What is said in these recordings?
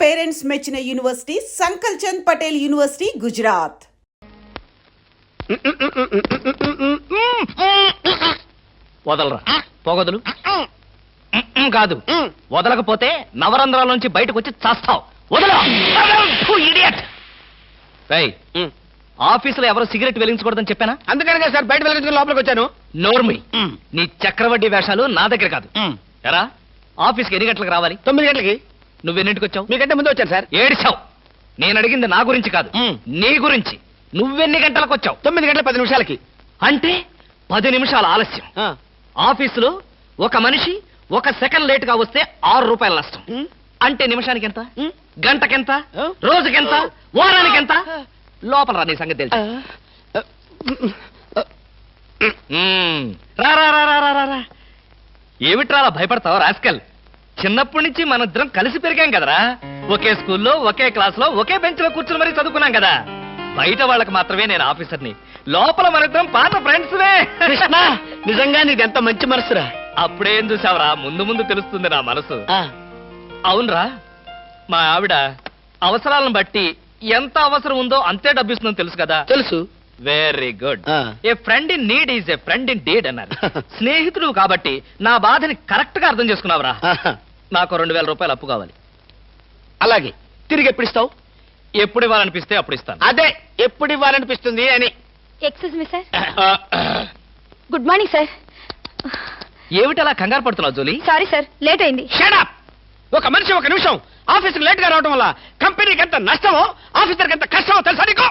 Parents మెచ్చిన university సంకల్ Chand Patel university Gujarat. వదలరా పొగదులు కాదు, వదలకపోతే నవరంధ్రాల నుంచి బయటకు వచ్చి చస్తావు. వదలు. ఆఫీసులో ఎవరో సిగరెట్ వెలిగించకూడదని చెప్పానా? అందుకనే సార్ బయట వెలిగించుకుని లోపలికి వచ్చాను. నోర్మి, నీ చక్రవడ్డీ వేషాలు నా దగ్గర కాదు. ఎరా, ఆఫీస్కి ఎన్ని గంటలకు రావాలి? 9 గంటలకి. నువ్వెన్నింటికి వచ్చావు? మీకంటే ముందు వచ్చాను సార్. ఏడిచావు. నేను అడిగింది నా గురించి కాదు, నీ గురించి. నువ్వెన్ని గంటలకు వచ్చావు? 9 గంటల 10 నిమిషాలకి. అంటే 10 నిమిషాల ఆలస్యం. ఆఫీసులో ఒక మనిషి 1 సెకండ్ లేట్ గా వస్తే 6 రూపాయల నష్టం. అంటే నిమిషానికి ఎంత? గంటకెంత? రోజుకెంత? వారానికి ఎంత? లోపల రా, నీ సంగతి తెలుసు. రా. ఏమిట్రా భయపడతావు రాస్కల్? చిన్నప్పటి నుంచి మనిద్దరం కలిసి పెరిగాం కదరా. ఒకే స్కూల్లో, ఒకే క్లాస్ లో, ఒకే బెంచ్ లో కూర్చుని మరీ చదువుకున్నాం కదా. బయట వాళ్ళకి మాత్రమే నేను ఆఫీసర్ని, లోపల మనిద్దరం పాత ఫ్రెండ్స్. కృష్ణ, నిజంగా నీది ఎంత మంచి మనసురా. అప్పుడేం చూసావరా, ముందు ముందు తెలుస్తుంది నా మనసు. అవునరా, మా ఆవిడ అవసరాలను బట్టి ఎంత అవసరం ఉందో అంతే డబ్బిస్తుందని తెలుసు కదా. తెలుసు. Very good. A friend in need is a friend in deed అన్నారు. స్నేహితుడు కాబట్టి నా బాధని కరెక్ట్ గా అర్థం చేసుకున్నావురా. నాకు 2000 రూపాయలు అప్పు కావాలి. అలాగే. తిరిగి ఎప్పుడు ఇస్తావు? ఎప్పుడు ఇవ్వాలనిపిస్తే అప్పుడు ఇస్తాను. అదే, ఎప్పుడు ఇవ్వాలనిపిస్తుంది అని. Excuse me sir. Good morning sir. ఏమిటి అలా కంగారు పడుతున్నావు జోలీ? సారీ సార్, లేట్ అయింది. Shut up. ఒక మనిషి 1 నిమిషం ఆఫీస్కి లేట్ గా రావడం వల్ల కంపెనీకి ఎంత నష్టమో, ఆఫీసర్కి ఎంత కష్టమో తెలుసా నీకు?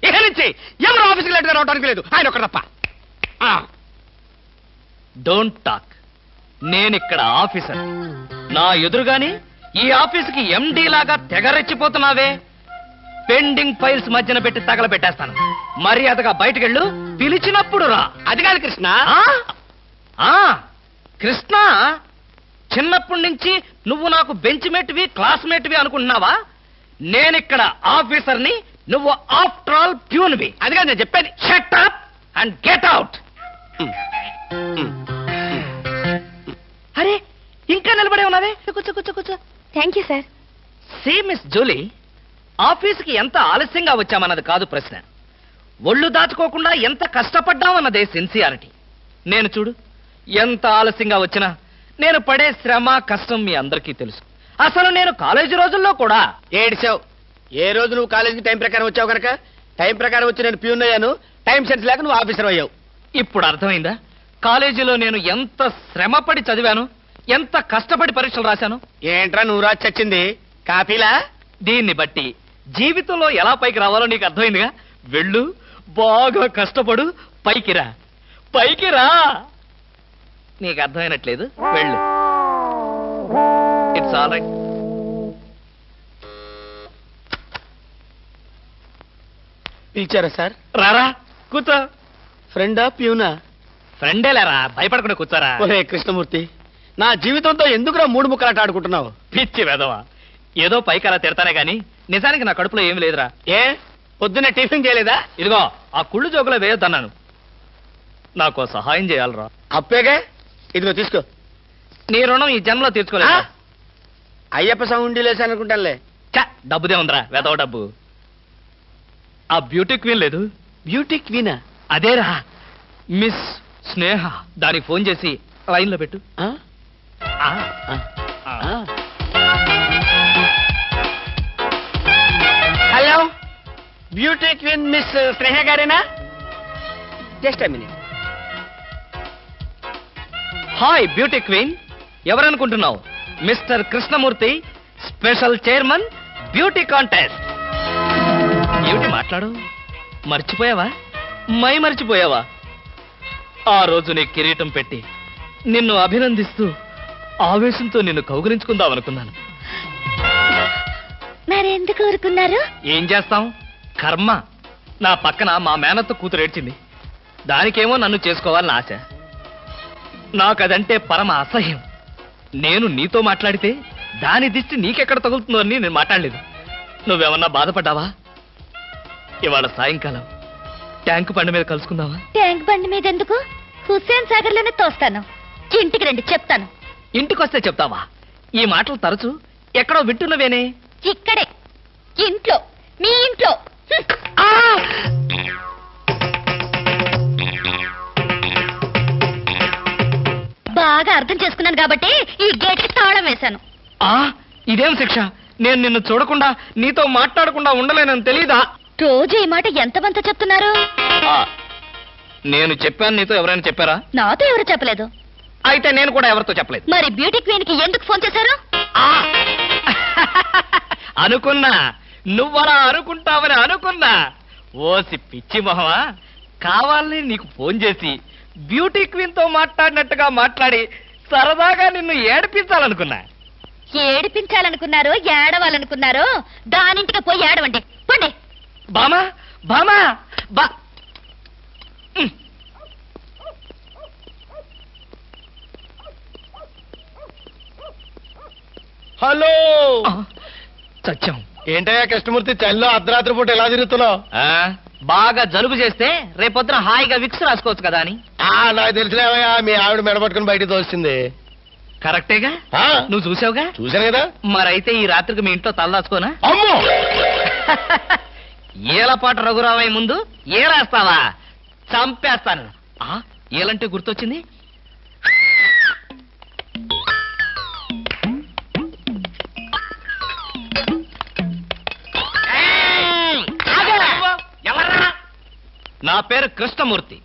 ఇక నుంచి ఎవరు ఆఫీస్కి లేట్ గా రావడానికి లేదు, ఆయన ఒకరు తప్ప. Don't talk. నేనిక్కడ ఆఫీసర్. నా ఎదురుగాని ఈ ఆఫీసుకి ఎండి లాగా తెగరెచ్చిపోతున్నావే. పెండింగ్ ఫైల్స్ మధ్యన పెట్టి తగలబెట్టేస్తాను. మర్యాదగా బయటకెళ్ళు, పిలిచినప్పుడు రా. అది కాదు కృష్ణ. కృష్ణ, చిన్నప్పటి నుంచి నువ్వు నాకు బెంచ్ మేట్వి, క్లాస్మేట్వి అనుకుంటున్నావా? నేనిక్కడ ఆఫీసర్ని, నువ్వు ఆఫ్టర్ ఆల్ ప్యూన్వి. అది కాదు నేను చెప్పేది. Shut up and get out. అరే, ఇంకా నిలబడే ఉన్నావే? కూర్చో కూర్చో కూర్చో. Thank you sir. See miss Julie, ఆఫీసుకి ఎంత ఆలస్యంగా వచ్చామన్నది కాదు ప్రశ్న. ఒళ్ళు దాచుకోకుండా ఎంత కష్టపడ్డామన్నదే సిన్సియారిటీ. నేను చూడు, ఎంత ఆలస్యంగా వచ్చినా నేను పడే శ్రమ, కష్టం మీ అందరికీ తెలుసు. అసలు నేను కాలేజీ రోజుల్లో కూడా ఏడిచావు. ఏ రోజు నువ్వు కాలేజీకి టైం ప్రకారం వచ్చావు కనుక టైం ప్రకారం వచ్చి నేను ప్యూన్ అయ్యాను. టైం సెన్స్ లేక నువ్వు ఆఫీసర్ అయ్యావు. ఇప్పుడు అర్థమైందా కాలేజీలో నేను ఎంత శ్రమపడి చదివాను, ఎంత కష్టపడి పరీక్షలు రాశాను? ఏంట్రా నువ్వు రాసి చచ్చింది? కాపీలా? దీన్ని బట్టి జీవితంలో ఎలా పైకి రావాలో నీకు అర్థమైందిగా. వెళ్ళు, బాగా కష్టపడు, పైకి రా. పైకి రా. నీకు అర్థమైనట్లేదు, వెళ్ళు. It's all right. పిలిచారా సార్? రారా, కూర్చో. ఫ్రెండా ప్యూనా? ఫ్రెండేలేరా, భయపడకుండా కూర్చోరా. ఒరే కృష్ణమూర్తి, నా జీవితంతో ఎందుకురా 3 ముక్కలాట ఆడుకుంటున్నావు? పిచ్చి వెదవా, ఏదో పైకి అలా తిడతానే గాని నిజానికి నా కడుపులో ఏమి లేదురా. ఏ పొద్దున్నే టిఫిన్ చేయలేదా? ఇదిగో ఆ కుళ్ళు జోకులో వేయొద్దన్నాను. నాకు సహాయం చేయాలరా. అప్పేగా, ఇదిగో తీసుకో. నీ రుణం ఈ జన్మలో తీర్చుకోలేదు. అయ్యప్ప సౌండి లేసానుకుంటానులే. డబ్బుదే ఉందిరా, వెదవ డబ్బు. ఆ బ్యూటీ క్వీన్ లేదు? బ్యూటీ క్వీనా? అదేరా, మిస్ స్నేహ. దానికి ఫోన్ చేసి లైన్ లో పెట్టు. Hello, beauty queen miss Sneha గారేనా? Just a minute. Hi beauty queen, ఎవరనుకుంటున్నావు? Mister Krishnamurthy, special chairman, beauty contest. ఏమిటి మాట్లాడు? మర్చిపోయావా? మర్చిపోయావా? ఆ రోజు నీ కిరీటం పెట్టి నిన్ను అభినందిస్తూ ఆవేశంతో నిన్ను కౌగిలించుకుందామనుకున్నాను. మరెందుకు ఊరుకున్నారు? ఏం చేస్తాం, కర్మ. నా పక్కన మా మేనత్త కూతురు ఏడ్చింది. దానికేమో నన్ను చేసుకోవాలని ఆశ. నాకదంటే పరమ అసహ్యం. నేను నీతో మాట్లాడితే దాని దిష్టి నీకెక్కడ తగులుతుందో అని నేను మాట్లాడలేదు. నువ్వేమన్నా బాధపడ్డావా? ఇవాళ సాయంకాలం ట్యాంక్ బండి మీద కలుసుకుందావా? ట్యాంక్ బండి మీద ఎందుకు? హుస్సేన్ సాగర్ లోనే తోస్తాను. ఇంటికి రండి, చెప్తాను. ఇంటికొస్తే చెప్తావా? ఈ మాటలు తరచు ఎక్కడో వింటున్నవేనే. ఇక్కడే ఇంట్లో మీ ఇంట్లో ఆ! బాగా అర్థం చేసుకున్నాను కాబట్టి ఈ గేట్ కి తాళం వేశాను. ఆ, ఇదేం శిక్ష? నేను నిన్ను చూడకుండా నీతో మాట్లాడకుండా ఉండలేనని తెలీదా? రోజు ఈ మాట ఎంతమంత చెప్తున్నారు? ఆ, నేను చెప్పాను, నీతో ఎవరైనా చెప్పారా? నాతో ఎవరు చెప్పలేదు. అయితే నేను కూడా ఎవరితో చెప్పలేదు. మరి బ్యూటీ క్వీన్ కి ఎందుకు ఫోన్ చేశారు? ఆ! అనుకున్నా, నువ్వలా అనుకుంటావని అనుకున్నా. ఓసి పిచ్చి మొహమా, కావాలని నీకు ఫోన్ చేసి బ్యూటీ క్వీన్ తో మాట్లాడినట్టుగా మాట్లాడి సరదాగా నిన్ను ఏడిపించాలనుకున్నా. ఏడిపించాలనుకున్నారో ఏడవాలనుకున్నారో దానింటికి పోయి ఏడవండి పండి. బామా బామా బా హలో, సత్యం. ఏంటయ్యా కృష్ణమూర్తి, చల్లో అర్ధరాత్రి పూట ఎలా తిరుగుతున్నావు? బాగా జలుబు చేస్తే రేపొద్దున హాయిగా విక్స్ రాసుకోవచ్చు కదా అని. నాకు తెలిసినవయ్యా, మీ ఆవిడ మెడపట్టుకుని బయటికి తోస్తుంది. కరెక్టేగా, ఆ? నువ్వు చూసావుగా. చూశాను కదా. మరైతే ఈ రాత్రికి మీ ఇంట్లో తలదాచుకోనా? అమ్మో, ఏలపాట రఘురావయ్య ముందు ఏలేస్తావా? చంపేస్తాను. ఏలంటే గుర్తొచ్చింది. నా పేరు కృష్ణమూర్తి.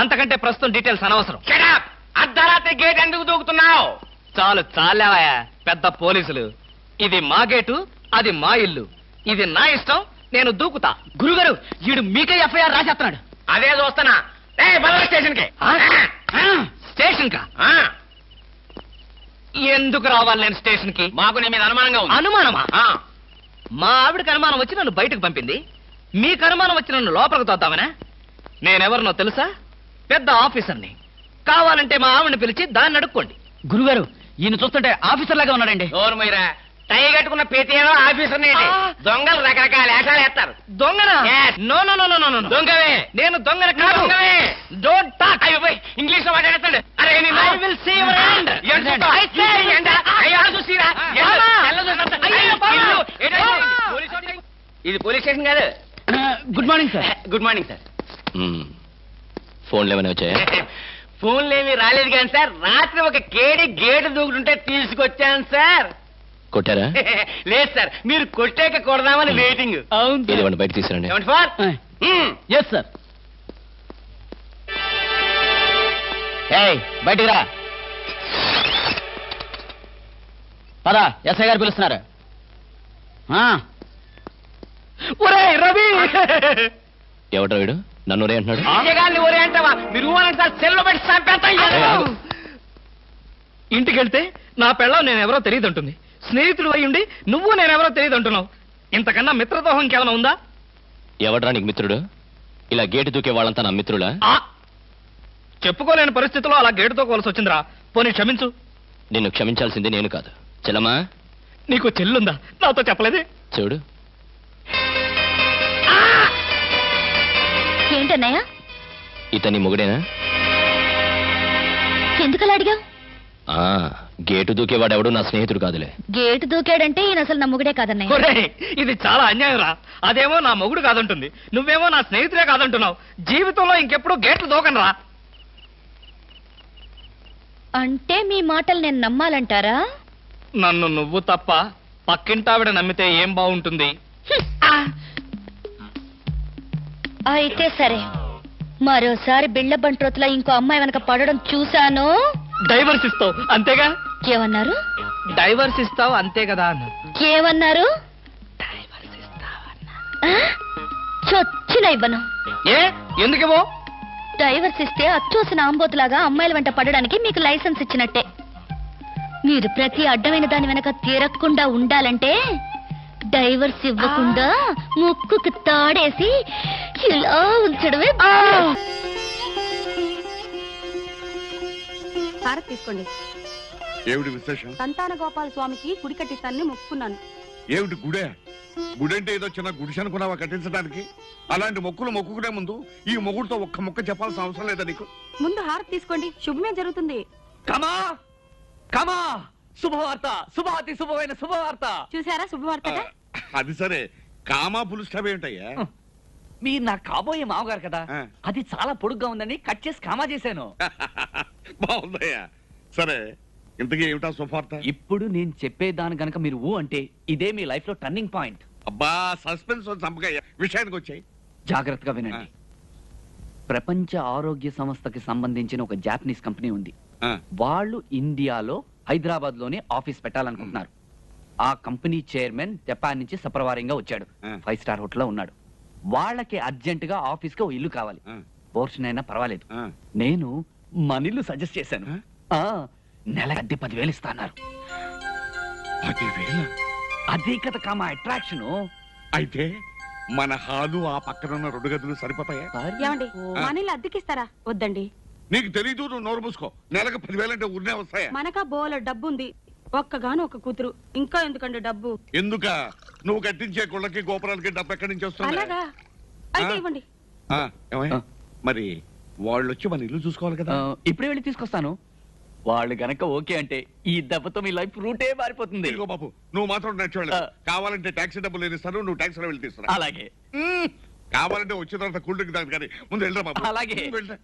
అంతకంటే ప్రస్తుతం డీటెయిల్స్ అనవసరం. అర్ధరాత్రి గేట్ ఎందుకు దూకుతున్నావు? చాలు చాలావయ్యా, పెద్ద పోలీసులు. ఇది మా గేటు, అది మా ఇల్లు. ఇది నా ఇష్టం, నేను దూకుతా. గురుగారు, వీడు మీకే ఎఫ్ఐఆర్ రాసేస్తున్నాడు. అదే చూస్తున్నా. స్టేషన్ కి. స్టేషన్ కా? ఎందుకు రావాలి నేను స్టేషన్ కి? మాకు నీ మీద అనుమానంగా ఉంది. అనుమానమా? మా ఆవిడకి అనుమానం వచ్చి నన్ను బయటకు పంపింది. మీకు అనుమానం వచ్చి నన్ను లోపలికి తోద్దామనా? నేనెవరినో తెలుసా? పెద్ద ఆఫీసర్ని. కావాలంటే మా ఆవిడని పిలిచి దాన్ని అడుక్కోండి. గురుగారు, ఈయన చూస్తుంటే ఆఫీసర్ లాగా ఉన్నాడండి. నోరు మీరా, టై కట్టుకున్న ప్రతియేదో ఆఫీసర్ దొంగలు రకరకాల వేషాలు వేస్తారు. దొంగనా? Yes. No no no no no. దొంగవే. నేను దొంగని కాదు. Don't talk. ఇంగ్లీష్ లో మాట్లాడతాడు. అరే I will see your hand. I say ఇది పోలీస్ స్టేషన్ కాదు. Good morning sir. Good morning sir. ఫోన్లు ఏమైనా వచ్చాయా? ఫోన్లు ఏమీ రాలేదు కానీ సార్, రాత్రి ఒక కేడి గేటు దూకుతుంటే తీసుకొచ్చాను సార్. కొట్టారా? లేదు సార్, మీరు కొట్టాక కొడదామని వెయిటింగ్. ఇది ఇవ్వండి, బయట తీసుకురండి. ఏమండి ఫార్? Yes sir. బయటికి రా. పదా, ఎస్ఐ గారు పిలుస్తున్నారు. ఒరేయ్ రవి, ఎవడ్రా వీడు? నన్ను ఒరే అంటున్నాడు. గారిని ఒరే అంటావా? మీరు సార్ సెల్లో పెట్టి చంపేస్తాం. ఇంటికి వెళ్తే నా పెళ్ళం నేనెవరో తెలియదు అంటుంది. స్నేహితుడు అయి ఉండి నువ్వు నేనెవరో తెలియదు అంటున్నావు. ఇంతకన్నా మిత్రదోహం ఇంకేమైనా ఉందా? ఎవడ్రా నీకు మిత్రుడు? ఇలా గేటు దూకే వాళ్ళంతా నా మిత్రుడా? చెప్పుకోలేని పరిస్థితిలో అలా గేటుతో కోల్సి వచ్చిందిరా. పోనీ క్షమించు. నిన్ను క్షమించాల్సింది నేను కాదు. చెల్లమ్మా, నీకు చెల్లుందా? నాతో చెప్పలేదే. చూడు, ఏంటన్నయ్య? ఇతని మొగుడేనా? ఎందుకలా అడిగావు? గేటు దూకేవాడెవడు నా స్నేహితుడు కాదులే. గేటు దూకాడంటే ఈయన అసలు నమ్ముగుడే కాదన్నయ్య. ఒరేయ్, ఇది చాలా అన్యాయం రా. అదేమో నా మొగుడు కాదంటుంది, నువ్వేమో నా స్నేహితుడే కాదంటున్నావు. జీవితంలో ఇంకెప్పుడు గేట్లు దూకనరా. అంటే మీ మాటలు నేను నమ్మాలంటారా? నన్ను నువ్వు తప్ప పక్కింటావిడ నమ్మితే ఏం బాగుంటుంది? అయితే సరే, మరోసారి బిళ్ళ బంట్రోతులా ఇంకో అమ్మాయి వెనక పడడం చూశాను. డైవర్స్ ఇస్తావు అంతేగా? ఏమన్నారు? డైవర్స్ ఇస్తావు అంతే కదా అన్న. ఏమన్నారు? చొచ్చిన ఇవ్వను. ఏ ఎందుకేమో? డైవర్స్ ఇస్తే అచ్చోసిన ఆంబోతులాగా అమ్మాయిల వెంట పడడానికి మీకు లైసెన్స్ ఇచ్చినట్టే. మీరు ప్రతి అడ్డమైన దాని వెనక తీరకుండా ఉండాలంటే డైవర్స్ ఇవ్వకుండా ముక్కుకు తాడేసి ఇలా ఉంచడమే. హారతి తీసుకోండి. ఏమిటి విశేషం? సంతాన గోపాల స్వామికి గుడి కట్టిస్తానని మొక్కున్నాను. ఏమిటి గుడే? గుడంటే ఏదో చిన్న గుడిసె అనుకున్నావా కట్టించడానికి? అలాంటి మొక్కులు మొక్కుకునే ముందు ఈ మొగుడుతో ఒక్క మొక్క చెప్పాల్సిన అవసరం లేదా నీకు? ముందు హారతి తీసుకోండి, శుభమే జరుగుతుంది. కమా కమా శుభవార్త, శుభాతి శుభమైన శుభవార్త. చూసారా శుభవార్తగా? అది సరే, కామా పులు స్టాప్ ఏంటయ్యా? మీరు నా కాబోయే మామగారు కదా, ఆ. అది చాలా పొడుగ్గా ఉందని కట్ చేసి కామా చేశాను. బాగుందయ్యా. సరే, ఇంతకీ ఏమిటా శుభార్త? ఇప్పుడు నేను చెప్పేదాని గనక మీరు ఊ అంటే ఇదే మీ లైఫ్ లో టర్నింగ్ పాయింట్. అబ్బా, సస్పెన్స్ చంపకయ్యా, విషయానికి వచ్చాయి. జాగ్రత్తగా వినండి. ప్రపంచ ఆరోగ్య సంస్థకి సంబంధించిన ఒక జాపనీస్ కంపెనీ ఉంది. వాళ్ళు ఇండియాలో హైదరాబాద్ లోనే ఆఫీస్ పెట్టాలనుకుంటున్నారు. ఆ కంపెనీ చైర్మన్ జపాన్ నుంచి సపరవారంగా వచ్చాడు. 5 స్టార్ హోటల్లో ఉన్నాడు. వాళ్ళకి అర్జెంట్ గా ఆఫీస్ కి ఓ ఇల్లు కావాలి. పోర్షన్ అయినా పర్వాలేదు. నేను మన ఇల్లు సజెస్ట్ చేశాను. నెల అద్దె 10,000 ఇస్తాన్నారు. 10,000? అదే కదా కామా అట్రాక్షన్. అయితే మన హాలు ఆ పక్కన ఉన్న 2 గదులు సరిపోతాయా? ఏమండి మన ఇల్లు అద్దెకిస్తారా? వద్దండి. నీకు తెలీదు, నువ్వు నోరు మూసుకో. నెలకు 10,000 అంటే ఊరినే వస్తాయా? మనకా బోల డబ్బు ఉంది, ఒక్కగాను ఒక కూతురు, ఇంకా ఎందుకండి డబ్బు? ఎందుక నువ్వు కట్టించే గుళ్ళకి గోపురాలకి డబ్బు ఎక్కడి నుంచి వస్తుంది? అలాగా? అయితే ఇవ్వండి. మరి వాళ్ళు వచ్చి మన ఇల్లు చూసుకోవాలి కదా. ఇప్పుడే వెళ్ళి తీసుకొస్తాను. వాళ్ళు గనక ఓకే అంటే ఈ దెబ్బతో మీ లైఫ్ రూటే మారిపోతుంది. ఇదిగో బాబు, నువ్వు మాత్రం నడిచేవాళ్ళు. కావాలంటే టాక్సీ డబ్బులు నేను ఇస్తాను, నువ్వు టాక్సీలో వెళ్ళి తీసుకురా. అలాగే. కావాలంటే వచ్చిన తర్వాత కూల్ డ్రింక్ తాగు, కానీ ముందు వెళ్ళరా బాబు. అలాగే. వెళ్ళరా.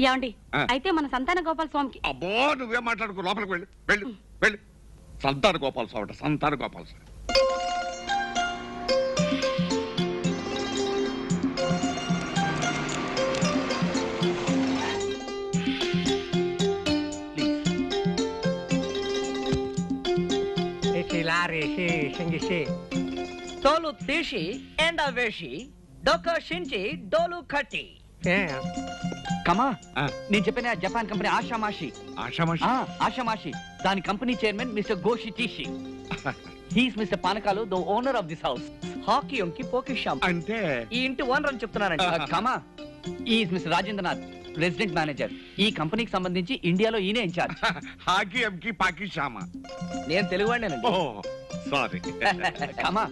ఏమండి అయితే మన సంతాన గోపాల స్వామికి. అబ్బో, నువ్వేం మాట్లాడుకో, లోపలికి వెళ్ళు వెళ్ళు వెళ్ళు. సంతాన గోపాల స్వామి అంట, సంతాన గోపాల స్వామి. తోలు తీసి ఎండ వేసి దొక్కషించి డోలు కట్టి. కమా, ఆ. నేను చెప్పిన జపాన్ కంపెనీ ఆషామాషి. ఆషామాషి? ఆషామాషి దాని కంపెనీ చైర్మన్ మిస్టర్ గోషి టీషి. He's mister Panakalu, the owner of this house. హాకీ ఉంకి పోకీ షాంప్. అంటే ఈ ఇంటి ఓనర్ అని చెప్తున్నానండి. కమా, is mister Rajendranath, resident manager. ఈ కంపెనీకి సంబంధించి ఇండియాలో ఈయనే ఇన్ఛార్జ్. హాకీ ఎంకి పాకీ షామా. నేను తెలుగువాడినేనండి. ఓ సారీ. కమా,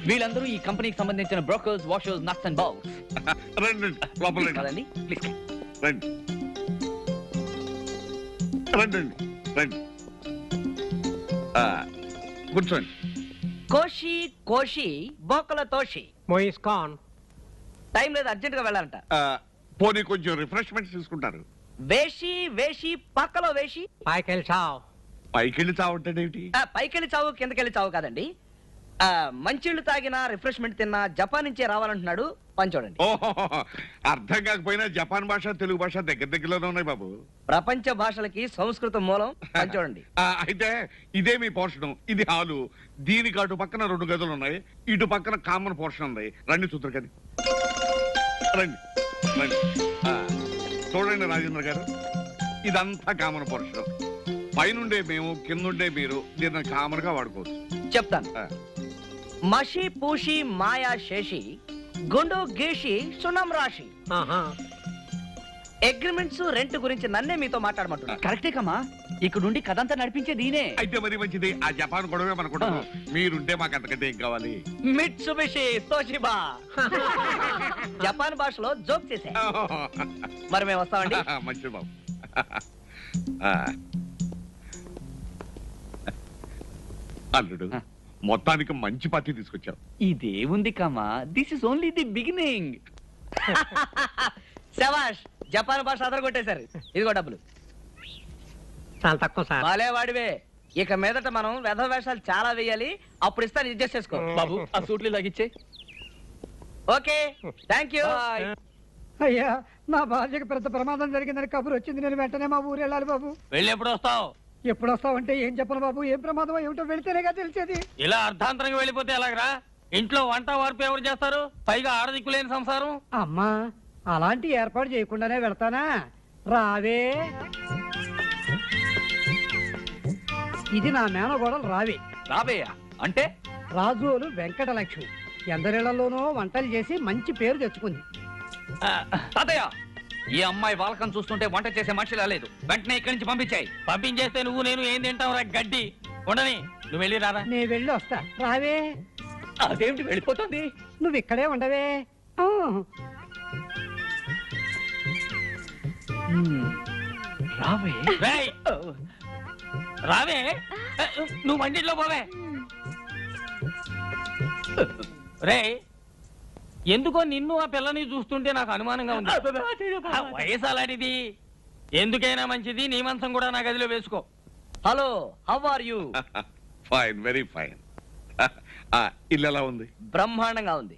వీళ్ళందరూ ఈ కంపెనీకి సంబంధించిన brokers, washers, nuts and bowls. రండి లోపల రండి. కదండి, ప్లీజ్. రండి రండి రండి. కూర్చోండి. కోషి కోషి బోకల తోషి. టైం లేదు, అర్జెంట్ గా వెళ్ళాలంట. పోనీ కొంచెం రిఫ్రెష్మెంట్స్ తీసుకుంటారు. వేషి వేషి పక్కలో వేషి. పైకెళ్ళి చావుంటాడేమిటి? పైకెళ్ళి చావు కిందకెళ్ళి చావు కాదండి. మంచిళ్ళు తాగినా రిఫ్రెష్మెంట్ తిన్నా జపాన్ నుంచే రావాలంటున్నాడు. పని చూడండి. ఓహో, అర్థం కాకపోయినా జపాన్ భాష తెలుగు భాష దగ్గర దగ్గరలోనే ఉన్నాయి బాబు. ప్రపంచ భాషలకి సంస్కృతం మూలం. పని చూడండి. అయితే ఇదే మీ పోర్షన్, ఇది హాలు. దీనికి అటు పక్కన 2 గదులు ఉన్నాయి, ఇటు పక్కన కామన్ పోర్షన్ ఉంది. రండి చూద్దరు కానీ. రండి రండి. చూడండి రాజేంద్ర గారు, ఇదంతా కామన్ పోర్షన్. పైనుండే మేము, కిందుండే మీరు దీన్ని కామన్ గా వాడుకోవచ్చు. చెప్తాను. మషి పూషి మాయా శేషి గుండు గీషి సున్నం రాశి. అగ్రిమెంట్స్ రెంట్ గురించి నన్నే మీతో మాట్లాడమంటున్నా. కరెక్టే కమా, ఇక్కడ నుండి కథంతా నడిపించేది ఈయనే. అయితే మరి మంచిది. ఆ జపాన్ గొడవే మనకుంటాం. మీరుంటే మాకు అంతకంటే ఏం కావాలి? Mitsubishi Toshiba. జపాన్ భాషలో జోక్ చేసా. మరి మేము వస్తామండి. మంచిది బాబు. అల్లుడు, మొత్తానికి మంచి పార్టీ తీసుకొచ్చావు. ఇదేముంది కమా, this is only the beginning. శభాష్, జపాన్ భాష అదరగొట్టేశారు. ఇదిగో డబ్బులు. చాలా తక్కువ సార్. బాలే వాడివే. ఇక మీదట మనం వెధ వేషాలు చాలా వేయాలి. అప్పుడు ఇస్తాను, అడ్జస్ట్ చేసుకో. బాబు, ఆ సూట్లు లాగిచ్చే. Okay, thank you. అయ్యా, నా భార్యకి పెద్ద ప్రమాదం జరిగిందని కబురు వచ్చింది. నేను వెంటనే మా ఊరు వెళ్ళాలి బాబు. వెళ్ళి ఎప్పుడు వస్తావు? ఎప్పుడు వస్తావంటే ఏం చెప్పను బాబు. ఏం ప్రమాదం ఏమిటో వెళితేనేగా తెలిసేది. ఇలా అర్ధాంతరంగా వెళ్ళిపోతే ఎలాగరా? ఇంట్లో వంట వార్పు ఎవరు చేస్తారు? పైగా ఆడదిక్కులేని సంసారం. అమ్మా, అలాంటి ఏర్పాటు చేయకుండానే వెళ్తానా? రావే. ఇది నా మేనగోడలు రావే. రాబేయా అంటే? రాజులు వెంకటలక్ష్మి ఎందరిళ్లలోనో వంటలు చేసి మంచి పేరు తెచ్చుకుంది. తాతయ్య, ఈ అమ్మాయి వాలకం చూస్తుంటే వంట చేసే మనిషిలా లేదు. వెంటనే ఇక్కడి నుంచి పంపించాయి. పంపించేస్తే నువ్వు నేను ఏం తింటావురా గడ్డి? ఉండని, నువ్వు వెళ్ళి రారా. నే వెళ్ళి వస్తా. రావే. అదేమిటి వెళ్ళిపోతుంది? నువ్వు ఇక్కడే ఉండవే. రావే. రావే. నువ్వు వంటిట్లో పోవే. రే, ఎందుకో నిన్ను ఆ పిల్లని చూస్తుంటే నాకు అనుమానంగా ఉంది. ఆ వయసు అలాంటిది. ఎందుకైనా మంచిది నీ మంచం కూడా నా గదిలో వేసుకో. Hello, how are you? Fine, very fine. ఇల్లు ఎలా ఉంది? బ్రహ్మాండంగా ఉంది.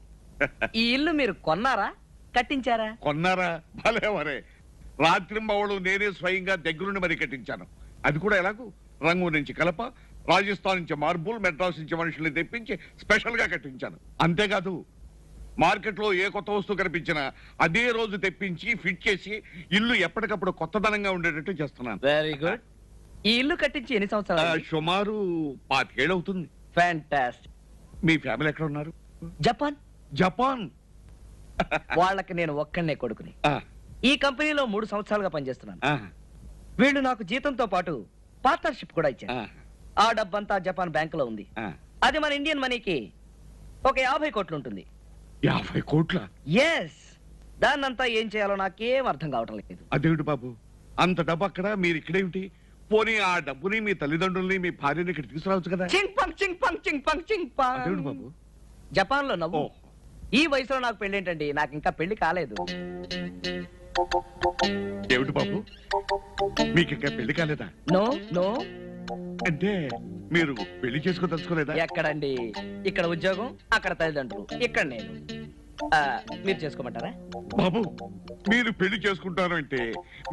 ఈ ఇల్లు మీరు కొన్నారా, కట్టించారా? కొన్నారా? భలే మరే. రాత్రింబవళ్ళు నేనే స్వయంగా దగ్గరుండి మరి కట్టించాను. అది కూడా ఎలాగూ రంగు నుంచి కలప, రాజస్థాన్ నుంచి మార్బుల్, మెడ్రాస్ నుంచి మనుషుల్ని తెప్పించి స్పెషల్ గా కట్టించాను. అంతేకాదు, మార్కెట్ లో ఏ కొత్త వస్తువు కనిపించినా అదే రోజు తెప్పించి ఫిట్ చేసి ఇల్లు ఎప్పటికప్పుడు కొత్తదనంగా ఉండేటట్టు చేస్తున్నాను. Very good. ఈ ఇల్లు కట్టించి ఎన్ని సంవత్సరాలు? సుమారు 25 ఏళ్ళు అవుతుంది. ఫ్యాంటాస్టిక్. మీ ఫ్యామిలీ ఎక్కడ ఉన్నారు? జపాన్. జపాన్. వాళ్ళకి నేను ఒక్కనే కొడుకుని. ఆ, ఈ కంపెనీలో 3 సంవత్సరాలుగా పనిచేస్తున్నాను. ఆ, వీళ్ళు నాకు జీతంతో పాటు పార్ట్నర్షిప్ కూడా ఇచ్చారు. ఆ, ఆ డబ్బంతా జపాన్ బ్యాంకులో ఉంది. ఆ. అది మన ఇండియన్ మనీకి ఒక 50 కోట్లు ఉంటుంది. 50 కోట్ల? ఎస్. దాన్నంతా ఏం చేయాలో నాకేం అర్థం కావటం లేదు. అదేమిటి బాబు, అంత డబ్బు అక్కడ, మీరు ఇక్కడేమిటి? పోనీ ఆ డబ్బుని మీ తల్లిదండ్రుల్ని మీ భార్యని ఇక్కడ తీసుకురావచ్చు కదా? చింగ్ పంగ్ చింగ్ పంగ్ చింగ్ పంగ్ చింగ్ అదేమిటి పంగ్. బాబు? జపాన్ లో నవ్వు. ఓ, ఈ వయసులో నాకు పెళ్లి ఏంటండి? నాకు ఇంకా పెళ్లి కాలేదు. ఏమిటి బాబు, మీకు ఇంకా పెళ్లి కాలేదా? No no. అంటే మీరు పెళ్లి చేసుకోదలుచుకోలేదా? ఎక్కడండి? ఇక్కడ ఉద్యోగం, అక్కడ తల్లిదండ్రులు, ఇక్కడ నేను. ఆ, మీరు చేసుకోమంటారా? బాబు, మీరు పెళ్లి చేసుకుంటారు అంటే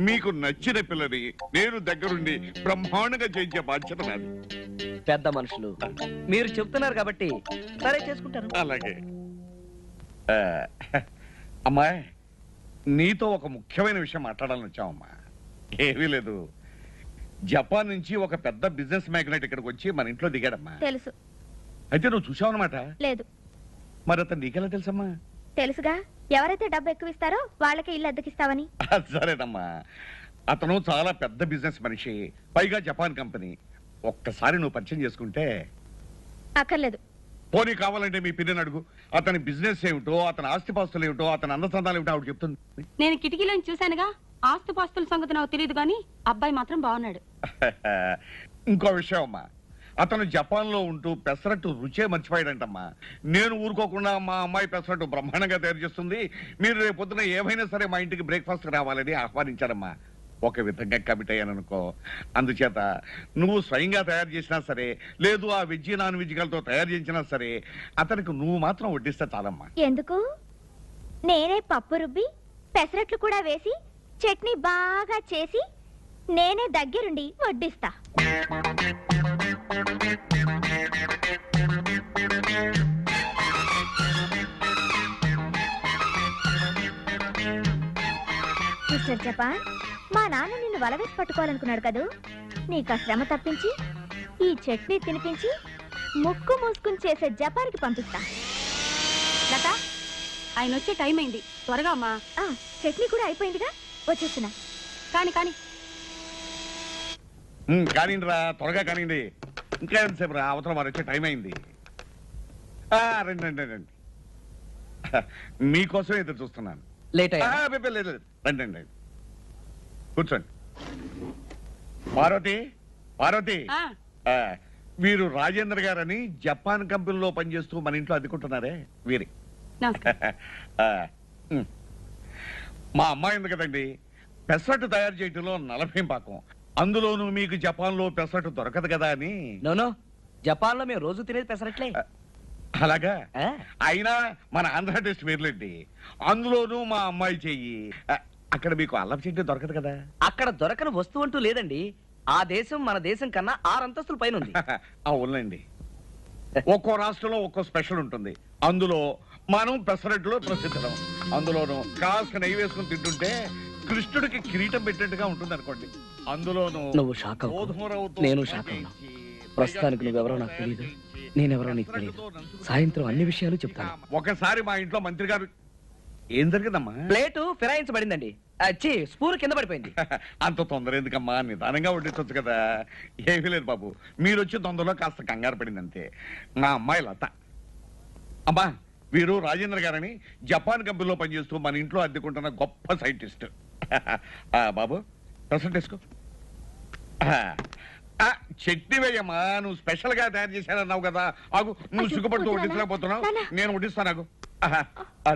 మీకు నచ్చిన పిల్లని నేను దగ్గరుండి బ్రహ్మాండంగా చేయించే బాధ్యత నాది. పెద్ద మనుషులు మీరు చెప్తున్నారు కాబట్టి సరే, చేసుకుంటాను. అలాగే. ఆ, అమ్మాయి, నీతో ఒక ముఖ్యమైన విషయం మాట్లాడాలని వచ్చామమ్మా. ఏమీ లేదు, జపాన్ నుంచి ఒక పెద్ద బిజినెస్ మ్యాగ్నెట్ ఇక్కడికి వచ్చి మన ఇంట్లో దిగాడమ్మా. తెలుసు. అయితే నువ్వు చూసావన్నమాట. లేదు. మరి అతను నీకెలా తెలుసమ్మా? తెలుసుగా, ఎవరైతే డబ్బు ఎక్కువ ఇస్తారో వాళ్ళకి ఇల్లు అద్దెకిస్తావని. సరేనమ్మా, అతను చాలా పెద్ద బిజినెస్ మనిషి, పైగా జపాన్ కంపెనీ. ఒక్కసారి నువ్వు పరిచయం చేసుకుంటే. అక్కర్లేదు. పోనీ కావాలంటే మీ పిల్లని అడుగు. అతని బిజినెస్ ఏమిటో, అతని ఆస్తిపాస్తులు ఏమిటో, అతని అందచందాలు ఏమిటో ఆవిడ చెప్తుంది. నేను కిటికీలోంచి చూశానుగా. ఆస్తుపాస్తుల సంగతి నాకు తెలియదు కానీ అబ్బాయి మాత్రం బాగున్నాడు. ఇంకో విషయం అమ్మా, అతను జపాన్ లో ఉంటూ పెసరట్టు రుచే మర్చిపోయాడంటమ్మా. నేను ఊరుకోకుండా మా అమ్మాయి పెసరట్టు బ్రహ్మాండంగా తయారు చేస్తుంది, మీరు రేపు పొద్దున ఏమైనా సరే మా ఇంటికి బ్రేక్ఫాస్ట్ రావాలని ఆహ్వానించాడమ్మా. ఒక విధంగా కమిట్ అయ్యాను అనుకో. అందుచేత నువ్వు స్వయంగా తయారు చేసినా సరే, లేదు ఆ వెజ్ నాన్ వెజ్ తో తయారు చేసినా సరే, అతనికి నువ్వు మాత్రం వడ్డిస్తే చాలమ్మా. ఎందుకు? నేనే పప్పు రుబ్బి పెసరట్లు కూడా వేసి చట్నీ బాగా చేసి నేనే దగ్గరుండి వడ్డిస్తా. మిస్టర్ జపాన్, మా నాన్న నిన్ను వలవేసి పట్టుకోవాలనుకున్నాడు కదూ. నీకు ఆ శ్రమ తప్పించి ఈ చట్నీ తినిపించి ముక్కు మూసుకుని చేసే జపాన్కి పంపిస్తా. లత, ఆయన వచ్చే టైం అయింది, త్వరగా అమ్మా. చట్నీ కూడా అయిపోయిందిగా, వచ్చేస్తున్నా. కాని కాని కానివ్వండి రా, త్వరగా కానివ్వండి. ఇంకా ఎంతసేపు రా, అవతల వారు వచ్చే టైం అయింది. రండి రండి రండి, మీకోసం ఎదురు చూస్తున్నాను. లేట్ అయ్యా? లేదు లేదు, రండి రండి, కూర్చోండి. పార్వతి, పార్వతి, ఆ, వీరు రాజేంద్ర గారని జపాన్ కంపెనీలో పనిచేస్తూ మన ఇంట్లో అద్దుకుంటున్నారే వీరి. నమస్కారం. మా అమ్మాయి ఉంది కదండి, పెసరట్టు తయారు చేయటంలో 40 పాకం. అందులోనూ మీకు జపాన్ లో పెసరట్టు దొరకదు కదా అని. నో, జపాన్ లో మేము రోజు తినేది పెసరట్లే. అలాగా? ఆ. అయినా మన ఆంధ్ర టెస్ట్ వేర్లేండి, అందులోనూ మా అమ్మాయి చెయ్యి. అక్కడ మీకు అల్లం చెట్టు దొరకదు కదా. అక్కడ దొరకని వస్తువు అంటూ లేదండి. ఆ దేశం మన దేశం కన్నా 6 అంతస్తుల పైన ఉంది. అవునండి, ఒక్కో రాష్ట్రంలో ఒక్కో స్పెషల్ ఉంటుంది. అందులో మనం పెసరట్టులో ప్రసిద్ధం. అందులోనూ కాస్త నెయ్యి వేసుకుని తింటుంటే కృష్ణుడికి కిరీటం పెట్టినట్టుగా ఉంటుంది అనుకోండి. అందులోనూ నువ్వు షాక్ అవ్వకు. గోధుమ రవ్వతో నేను షాక్ అవ్వను. ప్రస్తుతానికి నువ్వెవరో నాకు తెలియదు, నేనెవరో నీకు తెలియదు. సాయంత్రం అన్ని విషయాలు చెప్తాను. ఒకసారి మా ఇంట్లో మంత్రి గారు. ఏం జరిగిందమ్మా? ప్లేటు ఫిరాయించబడిందండి. అచ్చి, స్పూన్ కింద పడిపోయింది. అంత తొందర ఎందుకమ్మా, నిదానంగా వడ్డించవచ్చు కదా. ఏమీ లేదు బాబు, మీరు వచ్చే తొందరలో కాస్త కంగారు పడింది అంతే. మా అమ్మాయి లత. అమ్మా, వీరు రాజేంద్ర గారని జపాన్ కంపెనీలో పనిచేస్తూ మన ఇంట్లో అద్దెకుంటున్న గొప్ప సైంటిస్ట్. బాబు, ప్రసెంట్ వేసుకో. చట్నీ వేయమ్మా, నువ్వు స్పెషల్ గా తయారు చేశానన్నావు కదా. ఆగు, నువ్వు సిగ్గుపడుతూ వడ్డించలేకపోతున్నావు, నేను వడ్డిస్తాను. ఆగు.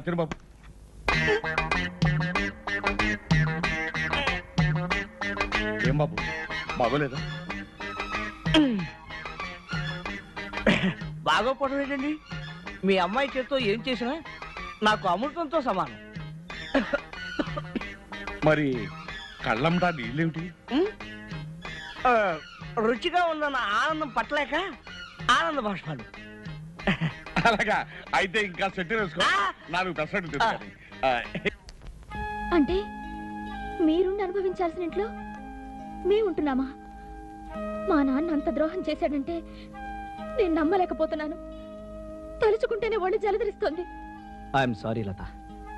తిరుబాబు, ఏం బాబు బాగోలేదా? బాగోపోవడం ఏంటండి? మీ అమ్మాయి చేత్తో ఏం చేసినా నాకు అమృతంతో సమానం. మరి కళ్ళంటా నీళ్ళేమిటి? రుచిగా ఉన్న ఆనందం పట్టలేక ఆనంద భాష్పాలు. అలాగా, అయితే ఇంకా సెట్ వేసుకో. 4% తీసుకొని. అంటే మీరుండి అనుభవించాల్సిన ఇంట్లో మేము ఉంటున్నామా? మా నాన్న అంత ద్రోహం చేశాడంటే నేను నమ్మలేకపోతున్నాను. తలుచుకుంటేనే ఒళ్ళు జలదరిస్తోంది. ఐఎమ్ సారీ లత,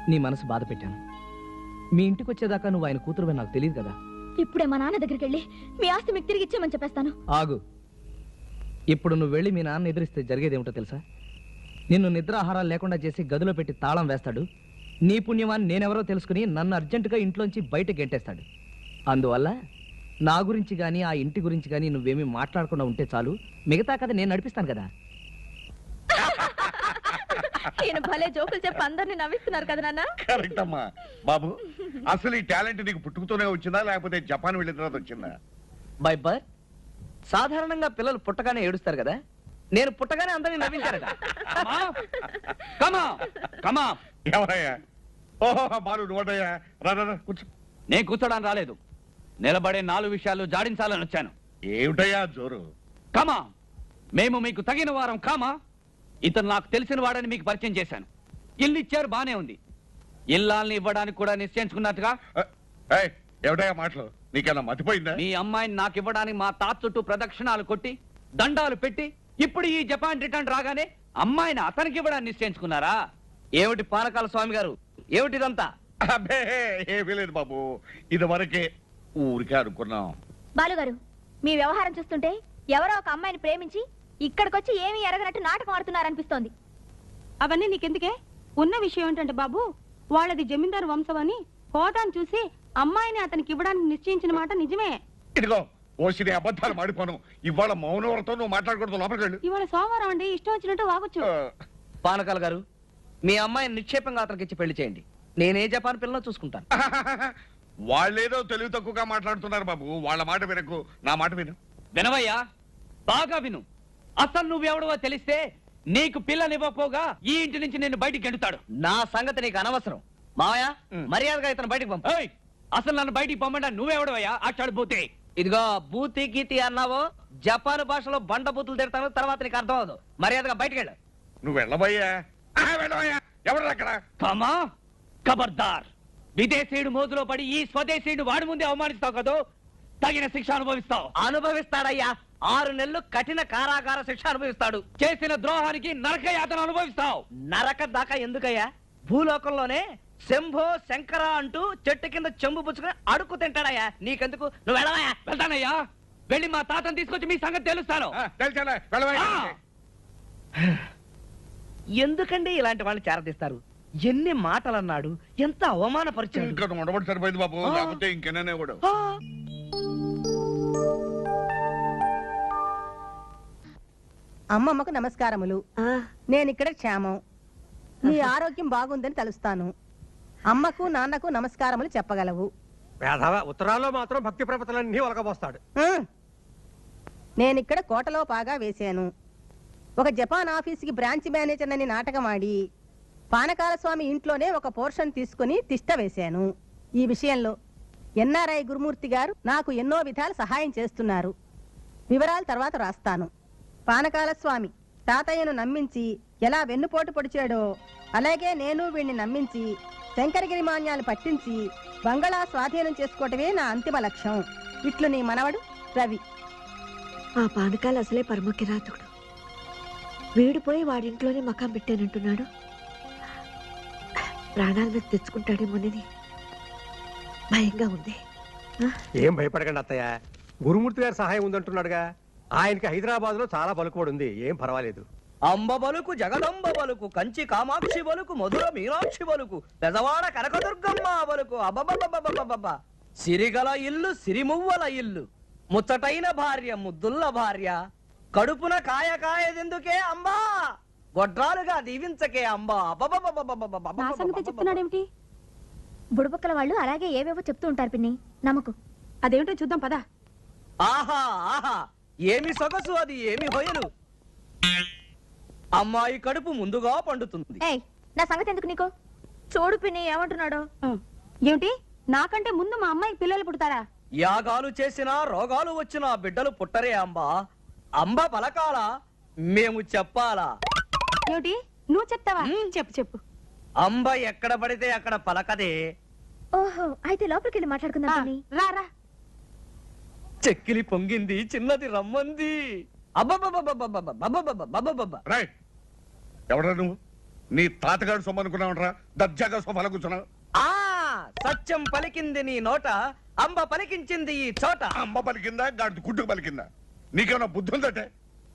నీ మనసు బాధ పెట్టాను. మీ ఇంటికి వచ్చేదాకా నువ్వు ఆయన కూతురువే నాకు తెలియదు కదా. ఇప్పుడే మా నాన్న దగ్గరికి వెళ్ళి మీ ఆస్తి మీకు తిరిగి ఇచ్చేమని చెప్పేస్తాను. ఆగు. ఇప్పుడు నువ్వు వెళ్ళి మీ నాన్న ఎదురిస్తే జరిగేదేమిటో తెలుసా? నిన్ను నిద్రాహారాలు లేకుండా చేసి గదిలో పెట్టి తాళం వేస్తాడు. నీ పుణ్యమాన్ని నేనెవరో తెలుసుకుని నన్ను అర్జెంటుగా ఇంట్లోంచి బయట గెంటేస్తాడు. అందువల్ల నా గురించి గాని ఆ ఇంటి గురించి గాని నువ్వేమీ మాట్లాడకుండా ఉంటే చాలు. మిగతా కథ నేను నడిపిస్తాను కదా. నేను భలే జోకులు చెప్పి అందరిని నవ్విస్తున్నారు కదా నాన్న. కరెక్ట్ అమ్మా. బాబు, అసలు ఈ టాలెంట్ నీకు పుట్టుకతోనే వచ్చిందా లేకపోతే జపాన్ వెళ్ళిన తర్వాత వచ్చిందా? By birth. సాధారణంగా పిల్లలు పుట్టగానే ఏడుస్తారు కదా, నేను పుట్టగానే అందరినీ నవ్వించారట. ఎవరయ్యా? ఓహో, బాలు నువ్వడయ్యా. రా కూర్చో. నేను కూర్చోడానికి రాలేదు, నిలబడే 4 విషయాలు జాడించాలని వచ్చాను. ఏమిటయ్యా జోరు? కమా, మేము మీకు తగిన వారం కామా. ఇతను నాకు తెలిసిన వాడని మీకు పరిచయం చేశాను. ఇల్లు ఇచ్చారు, బానే ఉంది. ఇల్లాల్ని ఇవ్వడానికి కూడా నిశ్చయించుకున్నట్టుగా. ఏమిటయ్యా మాటలు? నీకన్నా మతిపోయిందా? మీ అమ్మాయిని నాకు ఇవ్వడానికి మా తాత చుట్టూ ప్రదక్షిణాలు కొట్టి దండాలు పెట్టి ఇప్పుడు ఈ జపాన్ రిటర్న్ రాగానే అమ్మాయిని అతనికి ఇవ్వడానికి నిశ్చయించుకున్నారా? ఏమిటి పానకాల స్వామి గారు, ఏమిటిదంతా? అబ్బే ఏమీ లేదు బాబు, ఇది వరకే ఊరికే అనుకున్నాం. బాలుగారు, మీ వ్యవహారం చూస్తుంటే ఎవరో ఒక అమ్మాయిని ప్రేమించి ఇక్కడికొచ్చి ఏమీ ఎరగనట్టు నాటకం ఆడుతున్నారనిపిస్తోంది. అవన్నీ నీకెందుకే? ఉన్న విషయం ఏంటంటే బాబు, వాళ్ళది జమీందారు వంశం అని హోదాను చూసి అమ్మాయిని అతనికి ఇవ్వడానికి నిశ్చయించిన మాట నిజమే. ఇదిగో ఓసిని అబద్ధాలు మాడిపోను. ఇవాళ మౌనవరతో నువ్వు మాట్లాడకూడదు, లోపలికి వెళ్ళు. ఇవాళ సోమవారం అండి, ఇష్టం వచ్చినట్టు వాగొచ్చు. పానకాల గారు, మీ అమ్మాయిని నిక్షేపంగా అతనికి ఇచ్చి పెళ్లి చేయండి. నేనే జపాన్ పిల్లలో చూసుకుంటాను. వాళ్ళేదో తెలివి తక్కువగా మాట్లాడుతున్నారు బాబు, వాళ్ళ మాట వినకు, నా మాట విను. వినవయ్యా, బాగా విను. అసలు నువ్వెవడవో తెలిస్తే నీకు పిల్లనివ్వకపోగా ఈ ఇంటి నుంచి నేను బయటికి గెంటుతాడు. నా సంగతి నీకు అనవసరం. మావయ్య, మర్యాదగా ఇతను బయటికి పంపు. అసలు నన్ను బయటికి పంపడా నువ్వెవడవయ్యా? అచ్చాడిపోతే ఇదిగో బూతి గీతి అన్నావో జపాన్ భాషలో బండ బూతులు తిడతాను, తర్వాత నీకు అర్థం అవదు. మర్యాదగా బయటికి వెళ్ళు. నువ్వు వెళ్ళబోయ్యా, వెళ్ళబోయ్యా. ఎవరు అక్కడ? కామా, ఖబర్దార్. విదేశీయుడు మోజులో పడి ఈ స్వదేశీయుడు వాడి ముందే అవమానిస్తావు కదా, తగిన శిక్ష అనుభవిస్తావు. అనుభవిస్తాడయ్యా, 6 నెలలు కఠిన కారాగార శిక్ష అనుభవిస్తాడు. చేసిన ద్రోహానికి నరక యాతన అనుభవిస్తావు. నరక దాకా ఎందుకయ్యా? భూలోకంలోనే శంభో శంకర అంటూ చెట్టు కింద చెంబు పుచ్చుకుని అడుక్కు తింటాడయ్యా. నీకెందుకు? నువ్వు వెళ్ళవయ్యా. వెళ్తానయ్యా, వెళ్ళి మా తాతను తీసుకొచ్చి మీ సంగతి తెలుస్తాను. ఎందుకండి ఇలాంటి వాళ్ళు చేరదీస్తారు? ఎన్ని మాటలు అన్నాడు, ఎంత అవమానపరిచాడు. ఇంకా ఉండబడి సరిపోయింది బాబు, లేకపోతే ఇంకెనే కూడా. అమ్మమ్మకు నమస్కారములు. నేనిక్కడ క్షేమం. నీ ఆరోగ్యం బాగుందని తెలుస్తాను. అమ్మకు నాన్నకు నమస్కారములు చెప్పగలవు. ఉత్తరాల్లో మాత్రం భక్తి ప్రపతలన్నీ ఒలకబోస్తాడు. నేనిక్కడ కోటలో పాగా వేశాను. ఒక జపాన్ ఆఫీసుకి బ్రాంచ్ మేనేజర్ అని నాటకమాడి పానకాల స్వామి ఇంట్లోనే ఒక పోర్షన్ తీసుకుని తిష్ట వేశాను. ఈ విషయంలో ఎన్ఆర్ఐ గురుమూర్తి గారు నాకు ఎన్నో విధాలు సహాయం చేస్తున్నారు. వివరాలు తర్వాత రాస్తాను. పానకాల స్వామి తాతయ్యను నమ్మించి ఎలా వెన్నుపోటు పొడిచాడో అలాగే నేను వీణ్ణి నమ్మించి శంకరగిరి మాన్యాలు పట్టించి బంగళా స్వాధీనం చేసుకోవటమే నా అంతిమ లక్ష్యం. ఇట్లు నీ మనవడు రవి. ఆ పానకాలు అసలే పరమ కిరాతకుడు. వీడిపోయి వాడింట్లోనే మకాం పెట్టానంటున్నాడు. ప్రాణాల మీద తెచ్చుకుంటాడేమోనని భయంగా ఉంది. ఏం భయపడకండి అత్తయ్య, గురుమూర్తి గారి సహాయం ఉందంటున్నాడుగా. ఆయనకి హైదరాబాద్ లో చాలా పలుకుబడి ఉంది, ఏం పర్వాలేదు. అంబ బలుకు, జగదంబ బలుకు, కంచి కామాక్షి బలుకు, మధుర మీనాక్షి బలుకు, పెదవాడ కనకదుర్గమ్మ బలుకు. అబ్బబ్బబ్బబ్బబ్బబ్బ! సిరిగల ఇల్లు, సిరిమువ్వల ఇల్లు. ముచ్చటైన భార్య ముద్దుల్ల భార్య కడుపున కాయ కాయదెందుకే అంబా గొడ్రాలుగా దీవించకే అంబా నా సంగతి చెప్తున్నాడేమిటి? బుడబుక్కల వాళ్ళు అలాగే ఏవేవో చెప్తూ ఉంటారు పిన్ని, నమ్మకు. అదేమిటో చూద్దాం పదా. ఆహా ఆహా ఏమి సొగసు అది, ఏమి హొయలు. అమ్మాయి కడుపు ముందుగా పండుతుంది. ఏయ్, నా సంగతి ఎందుకు నీకు? చూడు పిన్ని ఏమంటున్నాడు. ఏమిటి, నాకంటే ముందు మా అమ్మాయికి పిల్లలు పుడతారా? యాగాలు చేసినా రోగాలు వచ్చినా బిడ్డలు పుట్టరే అంబా. అంబ పలకాల, మేము చెప్పాలా? ఏమిటి, నువ్వు చెప్తావా? చెప్పు చెప్పు. అంబ ఎక్కడ పడితే అక్కడ పలకదే. ఓహో, అయితే లోపలికి వెళ్ళి మాట్లాడుకుందాం పిన్ని. రా రా. చెక్కిలి పొంగింది, చిన్నది రమ్మంది. అబ్బబ్బబ్బబ్బబ్బబ్బబ్బబ్బబ్బబ్బబ్బబ్బ. రైట్, ఎవరా నువ్వు? నీ తాతగాడు సొమ్ము అనుకున్నావురా? దర్జాగా సోఫాలో కూర్చున్నావు. ఆ సత్యం పలికింది నీ నోట, అంబ పలికించింది ఈ చోట. అమ్మ పలికిందా, గాడి గుడ్డుకు పలికిందా? నీకేమైనా బుద్ధి ఉందటే?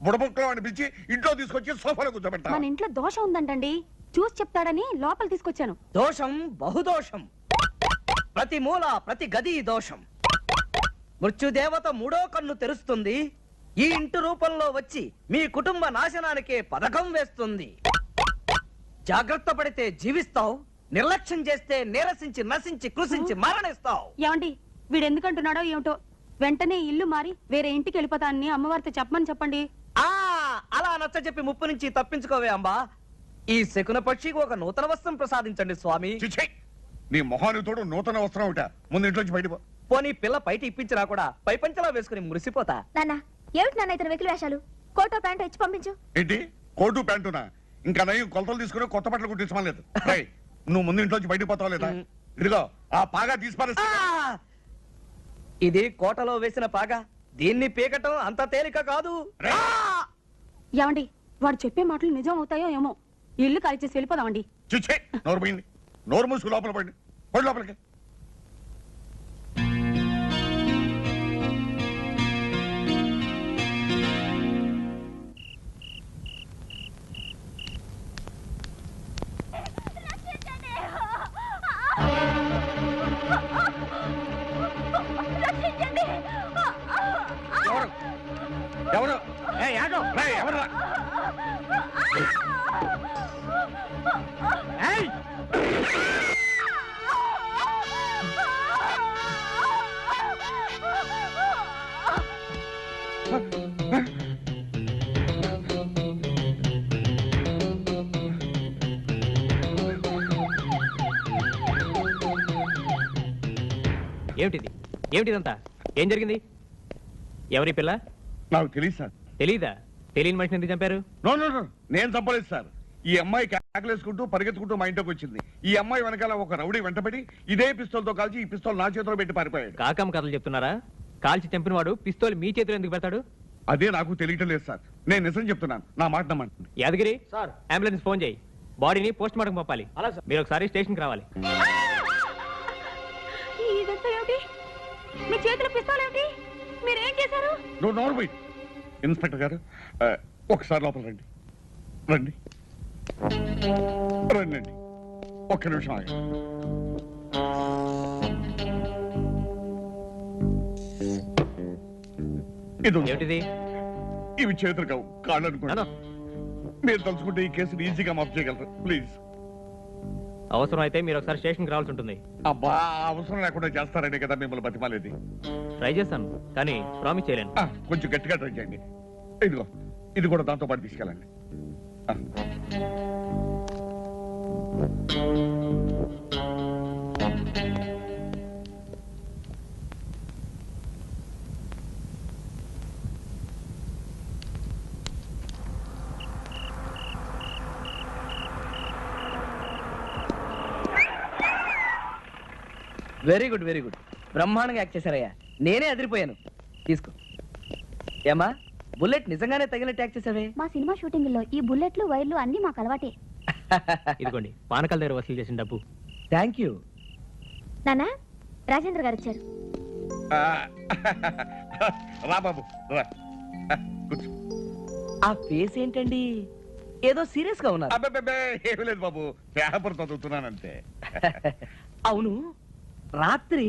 బుడబుక్కలో అనిపించి ఇంట్లో తీసుకొచ్చి సోఫాలో కూర్చోబెట్టా. మన ఇంట్లో దోషం ఉందంటండి, చూసి చెప్తాడని లోపల తీసుకొచ్చాను. దోషం బహుదోషం, ప్రతి మూల ప్రతి గది దోషం. మృత్యుదేవత మూడో కన్ను తెరుస్తుంది, ఈ ఇంటి రూపంలో వచ్చి మీ కుటుంబ నాశనానికే పథకం వేస్తుంది. జాగ్రత్త పడితే జీవిస్తావు, నిర్లక్ష్యం చేస్తే నీరసించి నశించి కృషించి మరణిస్తావు. ఏమండి, వీడు ఎందుకంటున్నాడో ఏమిటో. వెంటనే ఇల్లు మారి వేరే ఇంటికి వెళ్ళిపోతానని అమ్మవారితో చెప్పమని చెప్పండి. ఆ అలా నచ్చ చెప్పి ముప్పు నుంచి తప్పించుకోవే అంబా. ఈ శకున పక్షికి ఒక నూతన వస్త్రం ప్రసాదించండి స్వామి. చిచ్చే, నీ మొహానికి తోడు నూతన వస్త్రం ఒకట. ముందు ఇంట్లోంచి బయట పో. పోనీ పిల్ల బయట ఇప్పించినా కూడా పై పంచలా వేసుకుని మురిసిపోతా. నాన్న, ఏమిటి నాన్న ఇతను వెకిలి వేషాలు? కోటో ప్యాంటు ఇచ్చి పంపించు. ఏంటి, కోటు ప్యాంటునా? ఇంకా నయం కొలతలు తీసుకుని కొత్త బట్టలు కుట్టించమలేదు. నువ్వు ముందు ఇంట్లోంచి బయటకు పోతావు లేదా? ఇదిగో ఆ పాగా తీసిపారేస్తా. ఇది కోటలో వేసిన పాగా, దీన్ని పీకటం అంత తేలిక కాదు. ఏమండి, వాడు చెప్పే మాటలు నిజం అవుతాయో ఏమో. ఇల్లు ఖాళీ చేసి వెళ్ళిపోదామండి. చిచ్చే, నోరు పోయింది. నోరు మూసుకు లోపల పడి పడి లోపలికి. ఎవరు? ఎవరు? ఏమిటిది, ఏమిటిదంతా? ఏం జరిగింది? ఎవరి పిల్ల? నాకు తెలియదు సార్. తెలీదా? తెలియని మనిషిని ఎందుకు చంపారు? నో నో నో, నేను చంపలేదు సార్. ఈ అమ్మాయి కేకలేసుకుంటూ పరిగెత్తుకుంటూ మా ఇంట్లోకి వచ్చింది. ఈ అమ్మాయి వెనకాల ఒక రౌడీ వెంటబడి ఇదే పిస్తోల్తో కాల్చి ఈ పిస్తోల్ నా చేతిలో పెట్టి పారిపోయాడు. కాకమ్మ కథలు చెప్తున్నారా? కాల్చి చంపిన వాడు పిస్తోల్ మీ చేతిలో ఎందుకు పెడతాడు? అదే నాకు తెలియటం లేదు సార్. నేను నిజం చెప్తున్నాను, నా మాట నమ్మండి. యాదగిరి, అంబులెన్స్ ఫోన్ చేయి. బాడీని పోస్ట్ మార్టం పంపాలి. మీరు ఒకసారి స్టేషన్కి రావాలి. ఇదంతా ఏమిటి? మీ చేతిలో పిస్తోల్ ఏమిటి? మీరేం చేశారు? నువ్వు నోరు పోయి. ఇన్స్పెక్టర్ గారు, ఒకసారి లోపల రండి. రండి రండి అండి, ఒక్క నిమిషం ఆగండి. ఇది ఏమిటిది? ఇవి చేతులు కావు, కాళ్ళు అనుకోండి. మీరు తలుచుకుంటే ఈ కేసుని ఈజీగా మాఫ్ చేయగలరు. ప్లీజ్. అవసరం అయితే మీరు ఒకసారి స్టేషన్కి రావాల్సి ఉంటుంది. అబ్బా, అవసరం లేకుండా చేస్తారనే కదా మిమ్మల్ని బతిమాలేది. ట్రై చేస్తాను, కానీ ప్రామిస్ చేయలేను. కొంచెం గట్టిగా ట్రై చేయండి. ఇదిగో, ఇది కూడా దాంతో పాటు తీసుకెళ్ళండి. Very good, very good. బ్రహ్మాండంగా యాక్ట్ చేశారయ్యా. నేనే అదిరిపోయాను. తీసుకో. ఏమా, బుల్లెట్ నిజంగానే తగినట్టు యాక్ట్ చేసావే. మా సినిమా షూటింగ్ లో ఈ బుల్లెట్లు వైర్లు అన్ని మాకు అలవాటే. ఇదిగోండి పానకాల దగ్గర వసూలు చేసిన డబ్బు. Thank you. నానా, రాజేంద్ర గారు వచ్చారు. రా బాబు, రా. కూర్చో. ఆ ఫేస్ ఏంటండి, ఏదో సీరియస్ గా ఉన్నారు. అబ్బే, ఏమీ లేదు బాబు, పేపర్ చదువుతున్నానంతే. అవును, రాత్రి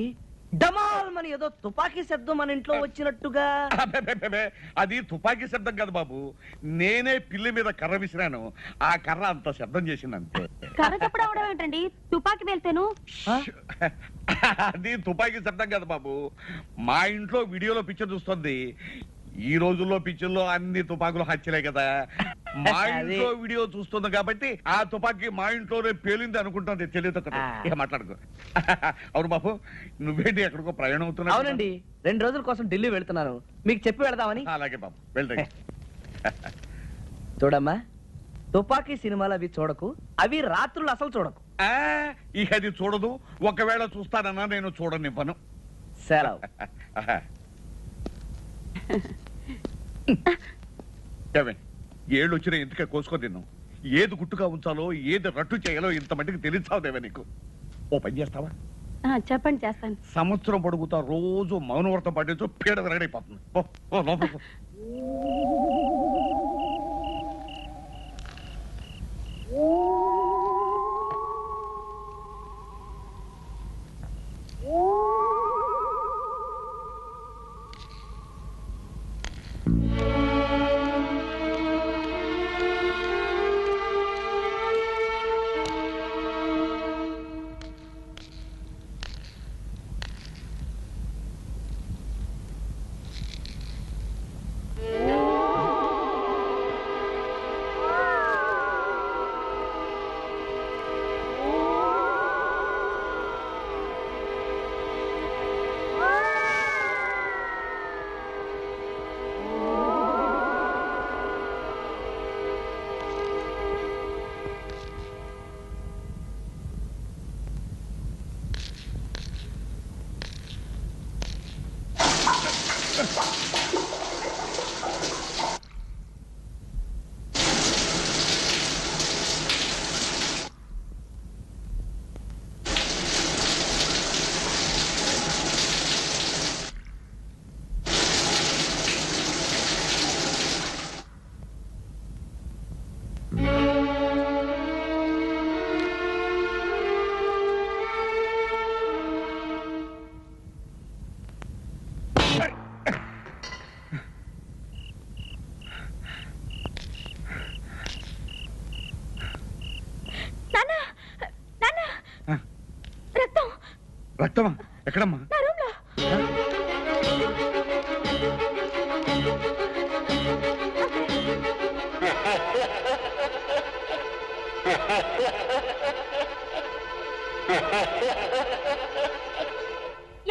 డమాల్ మన ఏదో తుపాకీ శబ్దం మన ఇంట్లో వచ్చినట్టుగా. అబ్బబ్బబ్బబ్బే, అది తుపాకీ శబ్దం కాదు బాబు, నేనే పిల్లి మీద కర్ర విసిరాను, ఆ కర్ర అంత శబ్దం చేసింది అంతే. కర్ర చెప్పడం అవడం ఏంటండి, తుపాకి వెళ్తేను. అది తుపాకీ శబ్దం కాదు బాబు, మా ఇంట్లో వీడియోలో పిక్చర్ చూస్తుంది. ఈ రోజుల్లో పిక్చర్లో అన్ని తుపాకులు హత్యలే కదా, మా ఇంట్లో వీడియో చూస్తుంది కాబట్టి ఆ తుపాకీ మా ఇంట్లోనే పేలింది అనుకుంటుంది. తెలియదు కదా, ఇక మాట్లాడుకో. అవును బాబు, నువ్వేంటి ఎక్కడికో ప్రయాణం అవుతున్నావు? అవునండి, 2 రోజుల కోసం ఢిల్లీ వెళ్తున్నాను, మీకు చెప్పి వెళదామని. అలాగే బాబు, వెళ్తాయి. చూడమ్మా, తుపాకీ సినిమాలు అవి చూడకు, అవి రాత్రులు అసలు చూడకు. ఇక అది చూడదు, ఒకవేళ చూస్తానన్నా నేను చూడనివ్వను. సెలవు. ఏళ్ళు వచ్చినా ఇంతకే కోసుకొని తిన్నాం. ఏది గుట్టుగా ఉంచాలో, ఏది రట్టు చేయాలో ఇంత మట్టికి తెలిసావుదేవే నీకు. ఓ పని చేస్తావా? చెప్పండి, చేస్తాను. సంవత్సరం పొడుగుతా రోజు మౌనవ్రతం పాటించు, పీడ విరగడైపోతుంది. ఓ లోపల. రక్తమా? ఎక్కడమ్మా?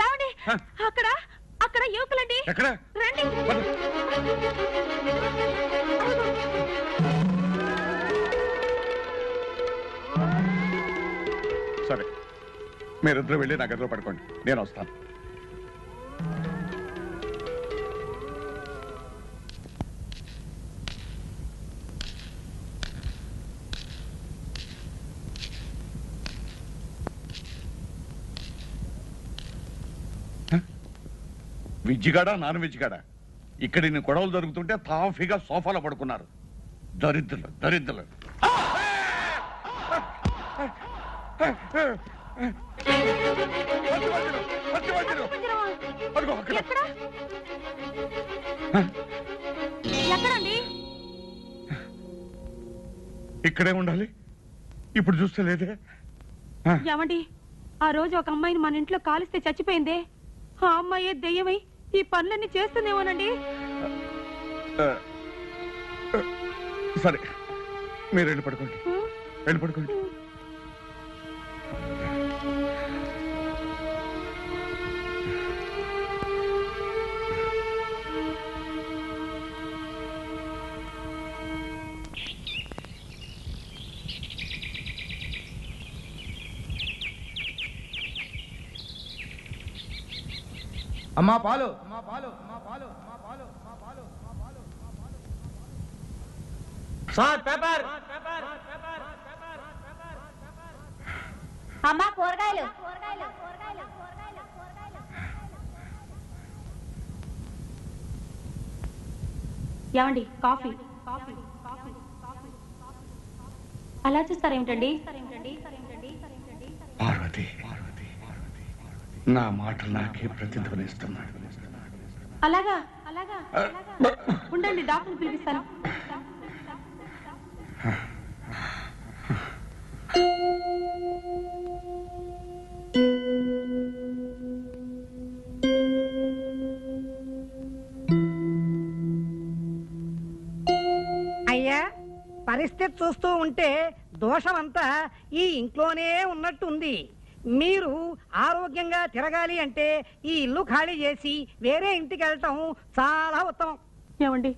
ఏమండి, అక్కడ అక్కడ యువకులండి. ఎక్కడ? రండి. సరే, మీరిద్దరు వెళ్ళి నా గదిలో పడుకోండి, నేను వస్తాను. విజ్జిగాడా, నాన్ వెజ్జిగాడా? ఇక్కడ ఇన్ని గొడవలు జరుగుతుంటే తాఫీగా సోఫాలో పడుకున్నారు. దరిద్రులు, దరిద్రులు. ఎక్కడండి? ఇక్కడే ఉండాలి, ఇప్పుడు చూస్తే లేదే. ఏమండి, ఆ రోజు ఒక అమ్మాయిని మన ఇంట్లో కాలిస్తే చచ్చిపోయిందే, ఆ అమ్మాయే దెయ్యమై ఈ పనులన్నీ చేస్తుందేమోనండి. సరే, మీరు వెళ్ళి పడుకోండి, వెళ్ళి పడుకోండి. అమ్మా పాలు. Sir paper. అమ్మా కూరగాయలు. ఏమండి, కాఫీ. అలా చూస్తారేమిటండి? పార్వతి, నా మాట నాకే ప్రతిధ్వనిస్తున్నాడు. అలాగా అలాగా ఉండండి, డాక్టర్ పిలిపిస్తాను. అయ్యా, పరిస్థితి చూస్తూ ఉంటే దోషమంతా ఈ ఇంట్లోనే ఉన్నట్టుంది. మీరు ఆరోగ్యంగా తిరగాలి అంటే ఈ ఇల్లు ఖాళీ చేసి వేరే ఇంటికి వెళ్ళటం చాలా ఉత్తమం. ఏమండి,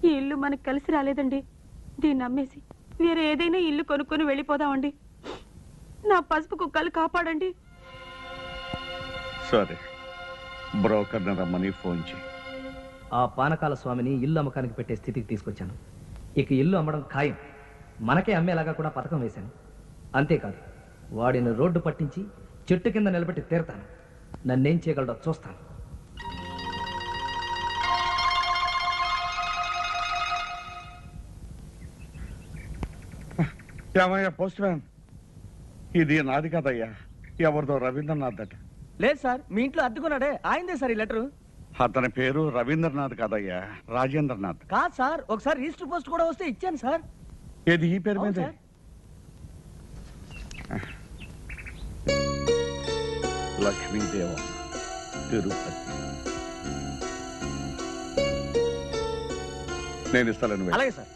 ఈ ఇల్లు మనకు కలిసి రాలేదండి. దీన్ని అమ్మేసి వేరే ఏదైనా ఇల్లు కొనుక్కొని వెళ్ళిపోదామండి. నా పసుపు కుక్కలు కాపాడండి. సరే, బ్రోకర్ని రమ్మని ఫోన్ చేయి. ఆ పానకాల స్వామిని ఇల్లు అమ్మకానికి పెట్టే స్థితికి తీసుకొచ్చాను. ఇక ఇల్లు అమ్మడం ఖాయం. మనకే అమ్మేలాగా కూడా పథకం వేశాను. అంతేకాదు, వాడిని రోడ్డు పట్టించి చెట్టు కింద నిలబెట్టి తీరతాను. నన్నేం చేయగలడో చూస్తాను. ఏమయ్యా పోస్ట్ మ్యాన్, ఇది నాది కదయ్యా, ఎవరిదో రవీంద్రనాథ్ అట. లేదు సార్, మీ ఇంట్లో అద్దుకున్నాడే ఆయనదే సార్ ఈ లెటరు. అతని పేరు రవీంద్రనాథ్ కాదయ్యా, రాజేంద్రనాథ్. కాదు సార్, ఒకసారి రిజిస్టర్ పోస్ట్ కూడా వస్తే ఇచ్చాను సార్. ఏది ఈ పేరు మీద? లక్ష్మీదేవ, తిరుపతి. నేను ఇస్తాను. అలాగే సార్.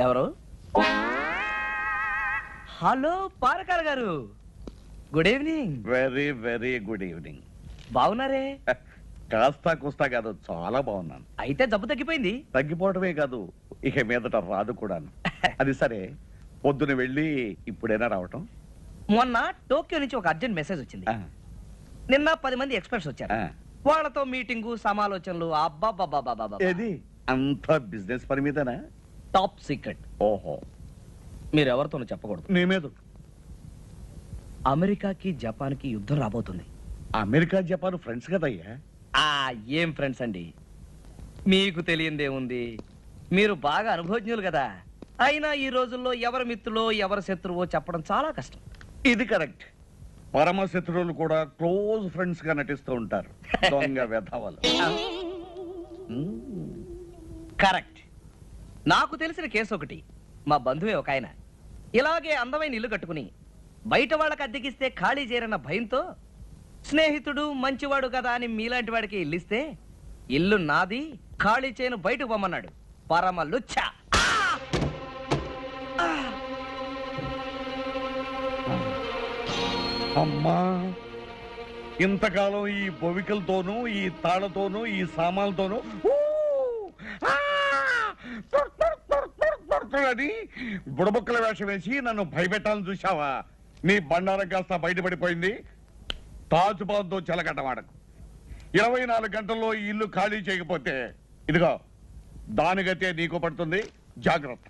ఎవరు? హలో పారకాల గారు, good evening. Very very good evening. బాగున్నారే? కాస్తా కుస్తా కాదు, చాలా బాగున్నాను. అయితే జబ్బు తగ్గిపోయింది? తగ్గిపోవటమే కాదు, ఇక మీదట రాదు కూడాను. అది సరే, పొద్దున వెళ్ళి ఇప్పుడైనా రావటం? మొన్న టోక్యో నుంచి ఒక అర్జెంట్ మెసేజ్ వచ్చింది. నిన్న 10 మంది ఎక్స్పర్ట్స్ వచ్చారు. వాళ్ళతో మీటింగు, సమాలోచనలు. అబ్బాబాబాబాబా, ఏది అంత బిజినెస్ పని మీదనా? Top secret. ఓహో, మీరు ఎవరితోనూ చెప్పకూడదు. నీ మీద? అమెరికాకి జపాన్కి యుద్ధం రాబోతుంది. అమెరికా జపాన్ ఫ్రెండ్స్ కదయ్యా. ఏం ఫ్రెండ్స్ అండి, మీకు తెలియందే ఉంది. మీరు బాగా అనుభవజ్ఞులు కదా. అయినా ఈ రోజుల్లో ఎవరి మిత్రులో ఎవరి శత్రువో చెప్పడం చాలా కష్టం. ఇది కరెక్ట్. పరమ శత్రువులు కూడా క్లోజ్ ఫ్రెండ్స్ గా నటిస్తూ ఉంటారు. దొంగ వెధవలు. కరెక్ట్. నాకు తెలిసిన కేసు ఒకటి. మా బంధువే ఒక ఆయన ఇలాగే అందమైన ఇల్లు కట్టుకుని బయట వాళ్ళకి అద్దెకిస్తే ఖాళీ చేయరన్న భయంతో స్నేహితుడు మంచివాడు కదా అని మీలాంటి వాడికి ఇల్లిస్తే ఇల్లు నాది, ఖాళీ చేయను, బయటకు పొమ్మన్నాడు. పరమ లుచ్చ. అమ్మా, ఇంతకాలం ఈ బొవికలతోనూ, ఈ తాళతోనూ, ఈ సామాన్లతోనూ అని బుడబుక్కల వేషం వేసి నన్ను భయపెట్టాలని చూశావా? నీ బండారం కాస్త బయటపడిపోయింది. తాజుబాద్తో చెలగట్టవాడకు. 24 గంటల్లో ఈ ఇల్లు ఖాళీ చేయకపోతే ఇదిగో దాని గతే నీకు పడుతుంది. జాగ్రత్త.